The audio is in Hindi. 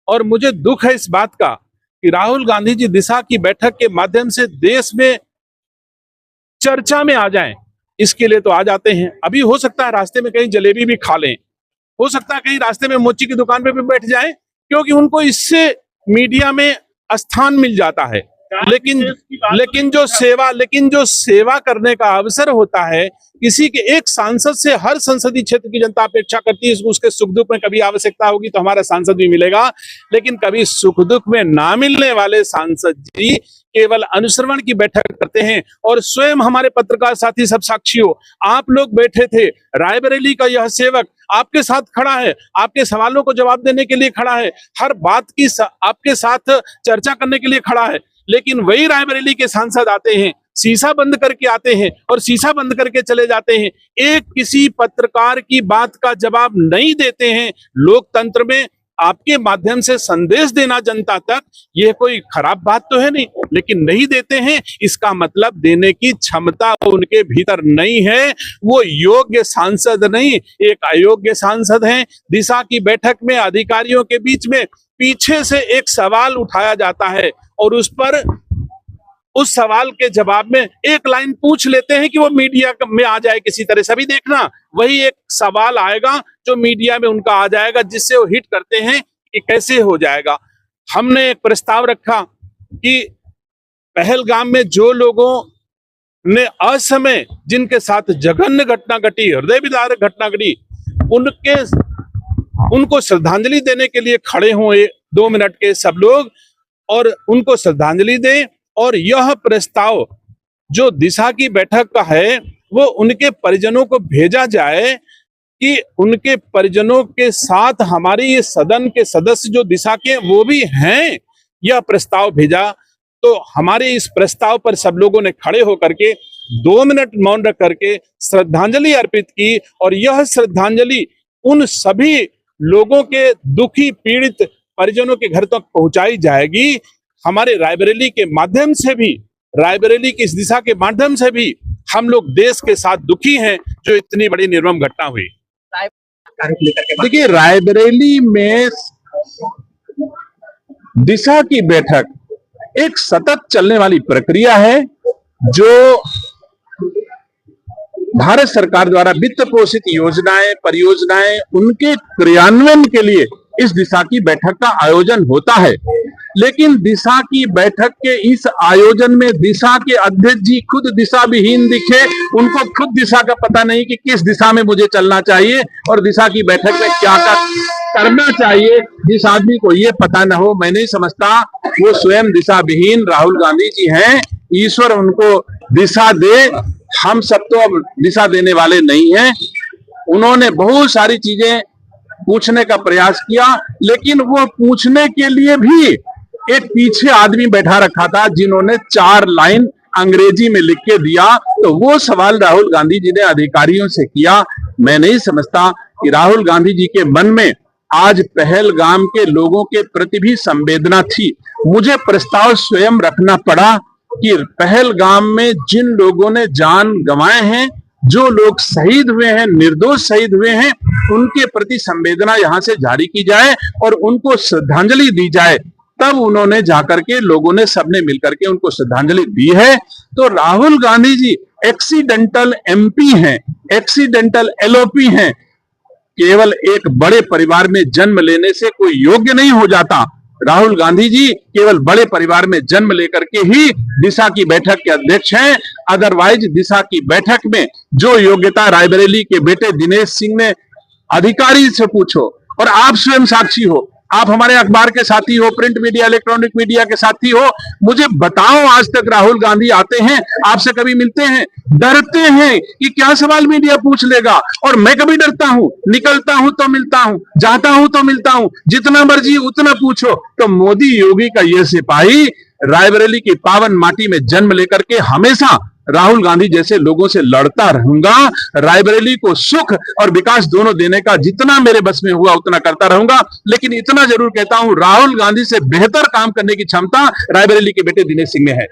और मुझे दुख है इस बात का कि राहुल गांधी जी दिशा की बैठक के माध्यम से देश में चर्चा में आ जाएं, इसके लिए तो आ जाते हैं। अभी हो सकता है रास्ते में कहीं जलेबी भी खा लें, हो सकता है कहीं रास्ते में मोची की दुकान पे भी बैठ जाएं, क्योंकि उनको इससे मीडिया में स्थान मिल जाता है। लेकिन जो सेवा करने का अवसर होता है, किसी के एक सांसद से हर संसदीय क्षेत्र की जनता अपेक्षा करती है उसके सुख दुख में कभी आवश्यकता होगी तो हमारा सांसद भी मिलेगा, लेकिन कभी सुख दुख में ना मिलने वाले सांसद जी केवल अनुश्रवण की बैठक करते हैं। और स्वयं हमारे पत्रकार साथी सब साक्षी हो, आप लोग बैठे थे, रायबरेली का यह सेवक आपके साथ खड़ा है, आपके सवालों को जवाब देने के लिए खड़ा है, हर बात की आपके साथ चर्चा करने के लिए खड़ा है, लेकिन वही रायबरेली के सांसद आते हैं, शीशा बंद करके आते हैं और शीशा बंद करके चले जाते हैं, एक किसी पत्रकार की बात का जवाब नहीं देते हैं। लोकतंत्र में आपके माध्यम से संदेश देना जनता तक, यह कोई खराब बात तो है नहीं, लेकिन नहीं देते हैं, इसका मतलब देने की क्षमता उनके भीतर नहीं है। वो योग्य सांसद नहीं, एक अयोग्य सांसद हैं। दिशा की बैठक में अधिकारियों के बीच में पीछे से एक सवाल उठाया जाता है और उस सवाल के जवाब में एक लाइन पूछ लेते हैं कि वो मीडिया में आ जाए किसी तरह से। अभी देखना, वही एक सवाल आएगा जो मीडिया में उनका आ जाएगा, जिससे वो हिट करते हैं कि कैसे हो जाएगा। हमने एक प्रस्ताव रखा कि पहलगाम में जो लोगों ने असमय जिनके साथ जघन्य घटना घटी, हृदय विदारक घटना घटी, उनको श्रद्धांजलि देने के लिए खड़े हों 2 मिनट के सब लोग और उनको श्रद्धांजलि दें। और यह प्रस्ताव जो दिशा की बैठक का है वो उनके परिजनों को भेजा जाए कि उनके परिजनों के साथ हमारे ये सदन के सदस्य जो दिशा के वो भी हैं, यह प्रस्ताव भेजा। तो हमारे इस प्रस्ताव पर सब लोगों ने खड़े होकर के 2 मिनट मौन रख करके श्रद्धांजलि अर्पित की और यह श्रद्धांजलि उन सभी लोगों के दुखी पीड़ित परिजनों के घर तक पहुंचाई जाएगी। हमारे रायबरेली के माध्यम से भी, रायबरेली की इस दिशा के माध्यम से भी हम लोग देश के साथ दुखी हैं जो इतनी बड़ी निर्मम घटना हुई। देखिए, रायबरेली में दिशा की बैठक एक सतत चलने वाली प्रक्रिया है जो भारत सरकार द्वारा वित्त पोषित योजनाएं, परियोजनाएं, उनके क्रियान्वयन के लिए इस दिशा की बैठक का आयोजन होता है। लेकिन दिशा की बैठक के इस आयोजन में दिशा के अध्यक्ष जी खुद दिशा विहीन दिखे, उनको खुद दिशा का पता नहीं कि किस दिशा में मुझे चलना चाहिए और दिशा की बैठक में क्या करना चाहिए। जिस आदमी को ये पता न हो, मैं नहीं समझता वो स्वयं दिशा विहीन राहुल गांधी जी हैं। ईश्वर उनको दिशा दे, हम सब तो अब दिशा देने वाले नहीं हैं। उन्होंने बहुत सारी चीजें पूछने का प्रयास किया, लेकिन वो पूछने के लिए भी एक पीछे आदमी बैठा रखा था जिन्होंने 4 लाइन अंग्रेजी में लिख के दिया। तो वो सवाल राहुल गांधी जी ने अधिकारियों से किया। मैं नहीं समझता कि राहुल गांधी जी के मन में आज पहलगाम के लोगों के प्रति भी संवेदना थी। मुझे प्रस्ताव स्वयं रखना पड़ा कि पहलगाम में जिन लोगों ने जान गंवाए हैं, जो लोग शहीद हुए हैं, निर्दोष शहीद हुए हैं, उनके प्रति संवेदना यहां से जारी की जाए और उनको श्रद्धांजलि दी जाए। तब उन्होंने जाकर के लोगों ने सबने मिलकर के उनको श्रद्धांजलि दी है। तो राहुल गांधी जी एक्सीडेंटल एमपी हैं, एक्सीडेंटल एलओपी हैं। केवल एक बड़े परिवार में जन्म लेने से कोई योग्य नहीं हो जाता। राहुल गांधी जी केवल बड़े परिवार में जन्म लेकर के ही दिशा की बैठक के अध्यक्ष हैं। अदरवाइज दिशा की बैठक में जो योग्यता रायबरेली के बेटे दिनेश सिंह ने, अधिकारी से पूछो और आप स्वयं साक्षी हो, आप हमारे अखबार के साथी हो, प्रिंट मीडिया, इलेक्ट्रॉनिक मीडिया के साथी हो, मुझे बताओ आज तक राहुल गांधी आते हैं, आपसे कभी मिलते हैं? डरते हैं कि क्या सवाल मीडिया पूछ लेगा। और मैं कभी डरता हूं? निकलता हूं तो मिलता हूं, जाता हूं तो मिलता हूं, जितना मर्जी उतना पूछो। तो मोदी योगी का यह सिपाही रायबरेली की पावन माटी में जन्म लेकर के हमेशा राहुल गांधी जैसे लोगों से लड़ता रहूंगा। रायबरेली को सुख और विकास दोनों देने का जितना मेरे बस में हुआ उतना करता रहूंगा। लेकिन इतना जरूर कहता हूं, राहुल गांधी से बेहतर काम करने की क्षमता रायबरेली के बेटे दिनेश सिंह में है।